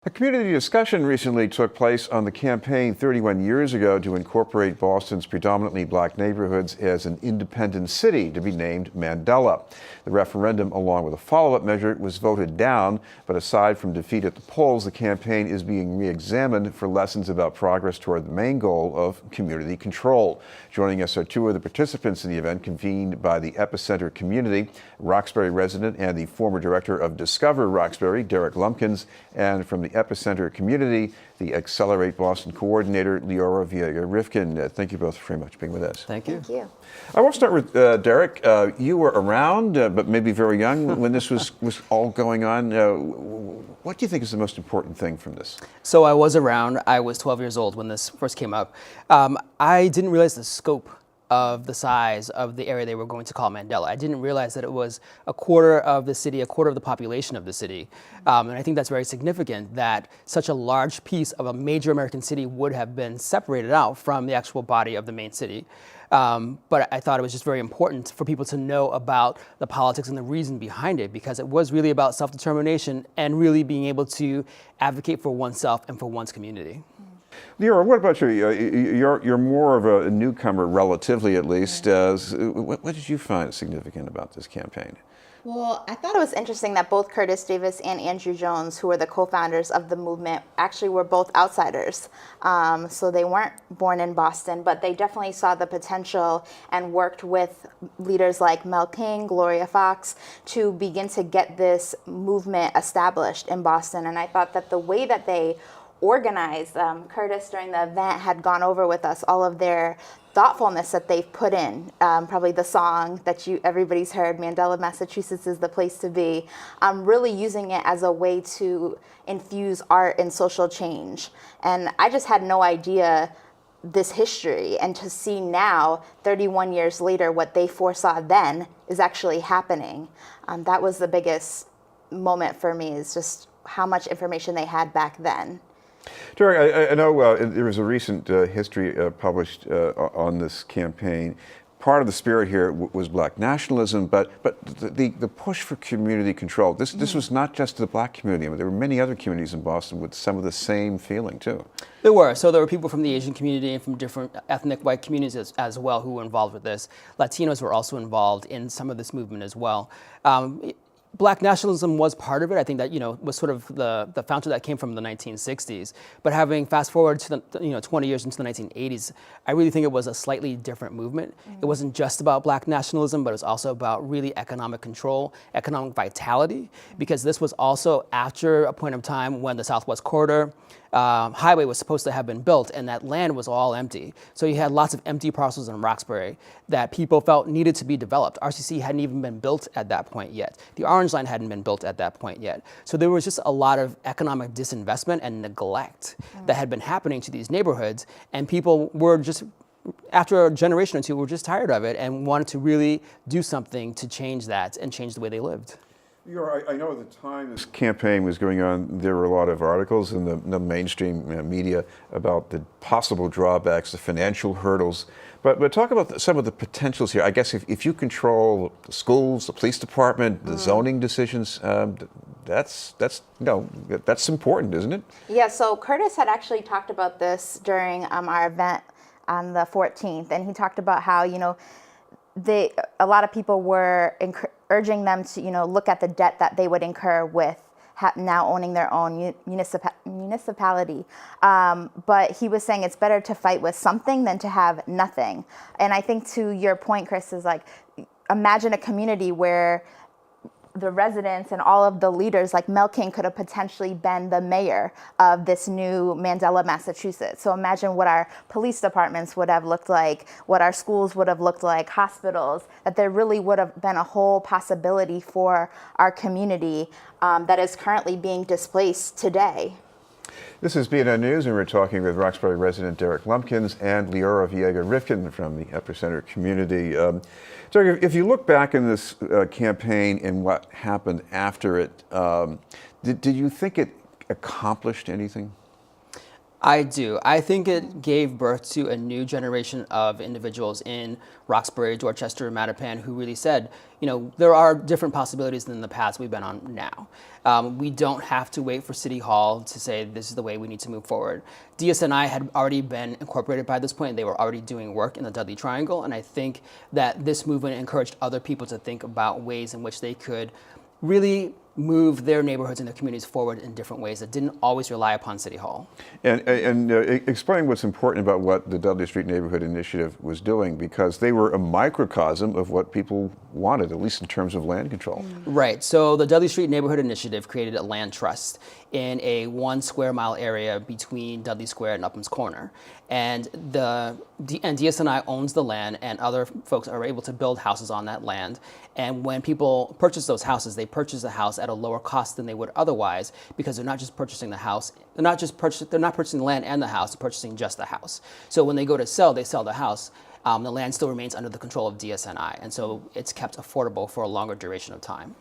A community discussion recently took place on the campaign 31 years ago to incorporate Boston's predominantly black neighborhoods as an independent city to be named Mandela. The referendum, along with a follow-up measure, was voted down, but aside from defeat at the polls, the campaign is being re-examined for lessons about progress toward the main goal of community control. Joining us are two of the participants in the event convened by the Epicenter Community, Roxbury resident and the former director of Discover Roxbury, Derek Lumpkins, and from the Epicenter Community, the Accelerate Boston coordinator, Leora, Viega, Rifkin. Thank you both very much for being with us. Thank you. Thank you. I want to start with Derek. You were around, but maybe very young when this was all going on. What do you think is the most important thing from this? So I was around. I was 12 years old when this first came up. I didn't realize the scope of the size of the area they were going to call Mandela. I didn't realize that it was a quarter of the city, a quarter of the population of the city. And I think that's very significant that such a large piece of a major American city would have been separated out from the actual body of the main city. But I thought it was just very important for people to know about the politics and the reason behind it, because it was really about self-determination and really being able to advocate for oneself and for one's community. Leora, what about you? You're more of a newcomer, relatively at least. What did you find significant about this campaign? Well, I thought it was interesting that both Curtis Davis and Andrew Jones, who were the co-founders of the movement, actually were both outsiders. So they weren't born in Boston, but they definitely saw the potential and worked with leaders like Mel King, Gloria Fox, to begin to get this movement established in Boston. And I thought that the way that they organized, Curtis during the event had gone over with us all of their thoughtfulness that they've put in, probably the song that everybody's heard, Mandela, Massachusetts is the place to be, really using it as a way to infuse art and social change. And I just had no idea this history, and to see now, 31 years later, what they foresaw then is actually happening. That was the biggest moment for me, is just how much information they had back then. Derek, I know there was a recent history published on this campaign. Part of the spirit here was black nationalism, but the push for community control. This was not just the black community. I mean, there were many other communities in Boston with some of the same feeling too. There were. So there were people from the Asian community and from different ethnic white communities as well who were involved with this. Latinos were also involved in some of this movement as well. Black nationalism was part of it. I think that, was sort of the fountain that came from the 1960s. But having fast forward to the, 20 years into the 1980s, I really think it was a slightly different movement. It wasn't just about black nationalism, but it was also about really economic control, economic vitality, because this was also after a point of time when the Southwest Corridor highway was supposed to have been built, and that land was all empty. So you had lots of empty parcels in Roxbury that people felt needed to be developed. RCC hadn't even been built at that point yet. The Orange Line hadn't been built at that point yet. So there was just a lot of economic disinvestment and neglect that had been happening to these neighborhoods, and people were just, after a generation or two, were just tired of it and wanted to really do something to change that and change the way they lived. I know at the time this campaign was going on, there were a lot of articles in the mainstream media about the possible drawbacks, the financial hurdles. But talk about some of the potentials here. I guess if you control the schools, the police department, the zoning decisions, that's important, isn't it? Yeah, so Curtis had actually talked about this during our event on the 14th, and he talked about how, a lot of people were urging them to, look at the debt that they would incur with now owning their own municipality. But he was saying it's better to fight with something than to have nothing. And I think to your point, Chris, is like, imagine a community where the residents and all of the leaders, like Mel King, could have potentially been the mayor of this new Mandela, Massachusetts. So imagine what our police departments would have looked like, what our schools would have looked like, hospitals, that there really would have been a whole possibility for our community that is currently being displaced today. This is BNN News, and we're talking with Roxbury resident Derek Lumpkins and Leora Viega Rifkin from the Epicenter Community. Derek, if you look back in this campaign and what happened after it, did you think it accomplished anything? I do. I think it gave birth to a new generation of individuals in Roxbury, Dorchester, Mattapan who really said, there are different possibilities than the paths we've been on now. We don't have to wait for City Hall to say this is the way we need to move forward. DSNI had already been incorporated by this point. They were already doing work in the Dudley Triangle, and I think that this movement encouraged other people to think about ways in which they could really move their neighborhoods and their communities forward in different ways that didn't always rely upon City Hall. And explain what's important about what the Dudley Street Neighborhood Initiative was doing, because they were a microcosm of what people wanted, at least in terms of land control. Right. So the Dudley Street Neighborhood Initiative created a land trust in a 1 square mile area between Dudley Square and Upham's Corner. And DSNI owns the land, and other folks are able to build houses on that land. And when people purchase those houses, they purchase the house at a lower cost than they would otherwise, because they're not just purchasing the house, they're not purchasing the land and the house, they're purchasing just the house. So when they go to sell, they sell the house. The land still remains under the control of DSNI, and so it's kept affordable for a longer duration of time.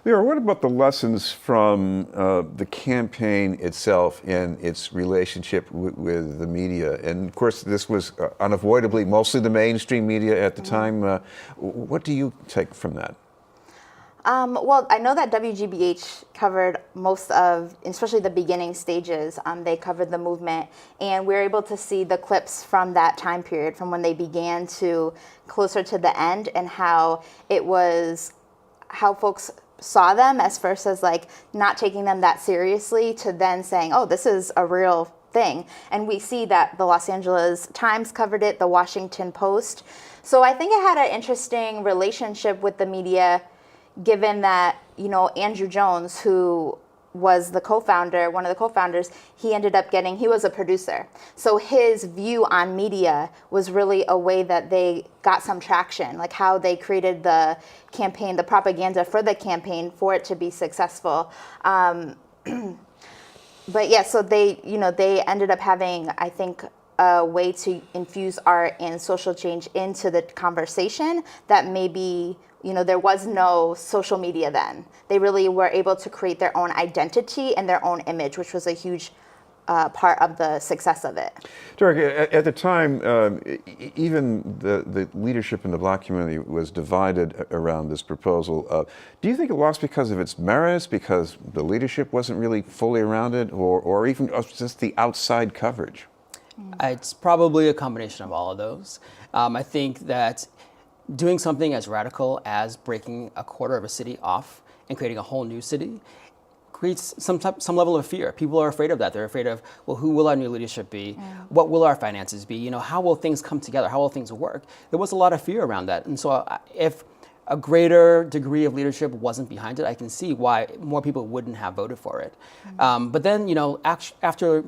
Leora, what about the lessons from the campaign itself and its relationship with the media? And of course, this was unavoidably mostly the mainstream media at the time. What do you take from that? Well, I know that WGBH covered most of, especially the beginning stages. They covered the movement, and we were able to see the clips from that time period, from when they began to closer to the end, and how it was, how folks saw them as first as like not taking them that seriously, to then saying, oh, this is a real thing. And we see that the Los Angeles Times covered it, the Washington Post. So I think it had an interesting relationship with the media, given that, Andrew Jones, who was the co-founder, one of the co-founders, he was a producer. So his view on media was really a way that they got some traction, like how they created the campaign, the propaganda for the campaign for it to be successful. But yeah, so they ended up having, I think, a way to infuse art and social change into the conversation that maybe, there was no social media then. They really were able to create their own identity and their own image, which was a huge part of the success of it. Derek, at the time, even the leadership in the Black community was divided around this proposal. Do you think it lost because of its merits, because the leadership wasn't really fully around it, or even just the outside coverage? It's probably a combination of all of those. I think that doing something as radical as breaking a quarter of a city off and creating a whole new city creates some level of fear. People are afraid of that. They're afraid of, well, who will our new leadership be? What will our finances be? How will things come together? How will things work? There was a lot of fear around that. And so if a greater degree of leadership wasn't behind it, I can see why more people wouldn't have voted for it. But then, after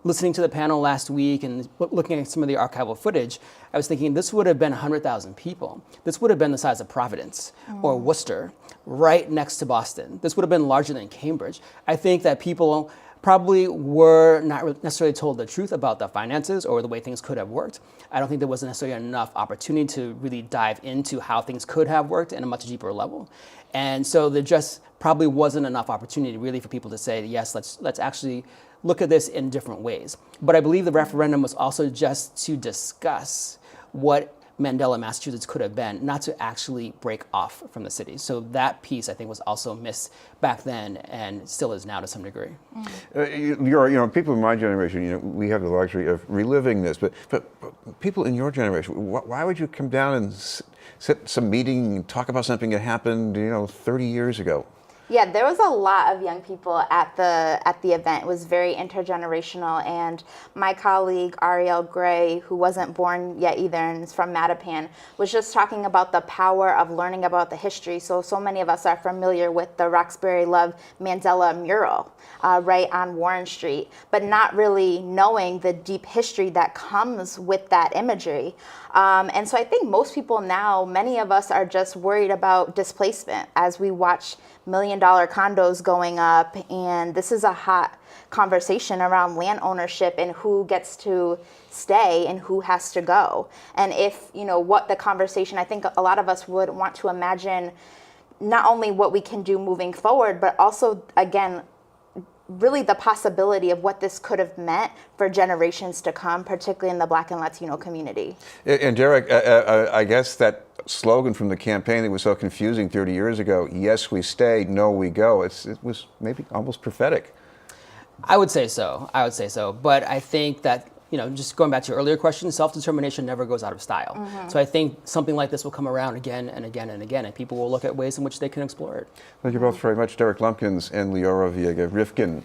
listening to the panel last week and looking at some of the archival footage, I was thinking this would have been 100,000 people. This would have been the size of Providence or Worcester, right next to Boston. This would have been larger than Cambridge. I think that people probably were not necessarily told the truth about the finances or the way things could have worked. I don't think there was necessarily enough opportunity to really dive into how things could have worked at a much deeper level. And so there just probably wasn't enough opportunity really for people to say, yes, let's actually look at this in different ways. But I believe the referendum was also just to discuss what Mandela, Massachusetts could have been, not to actually break off from the city. So that piece, I think, was also missed back then and still is now to some degree. People in my generation, we have the luxury of reliving this, but people in your generation, why would you come down and sit some meeting and talk about something that happened, 30 years ago? Yeah, there was a lot of young people at the event. It was very intergenerational, and my colleague Ariel Gray, who wasn't born yet either and is from Mattapan, was just talking about the power of learning about the history. So many of us are familiar with the Roxbury Love Mandela mural right on Warren Street, but not really knowing the deep history that comes with that imagery. And so I think most people now, many of us are just worried about displacement as we watch $1 million condos going up, and this is a hot conversation around land ownership and who gets to stay and who has to go. And if, what the conversation, I think a lot of us would want to imagine not only what we can do moving forward, but also, again, really the possibility of what this could have meant for generations to come, particularly in the Black and Latino community. And Derek, I guess that slogan from the campaign that was so confusing 30 years ago, yes, we stay, no, we go, it was maybe almost prophetic. I would say so. But I think that, just going back to your earlier question, self-determination never goes out of style. So I think something like this will come around again and again and again, and people will look at ways in which they can explore it. Thank you both very much, Derek Lumpkins and Leora Viega Rifkin.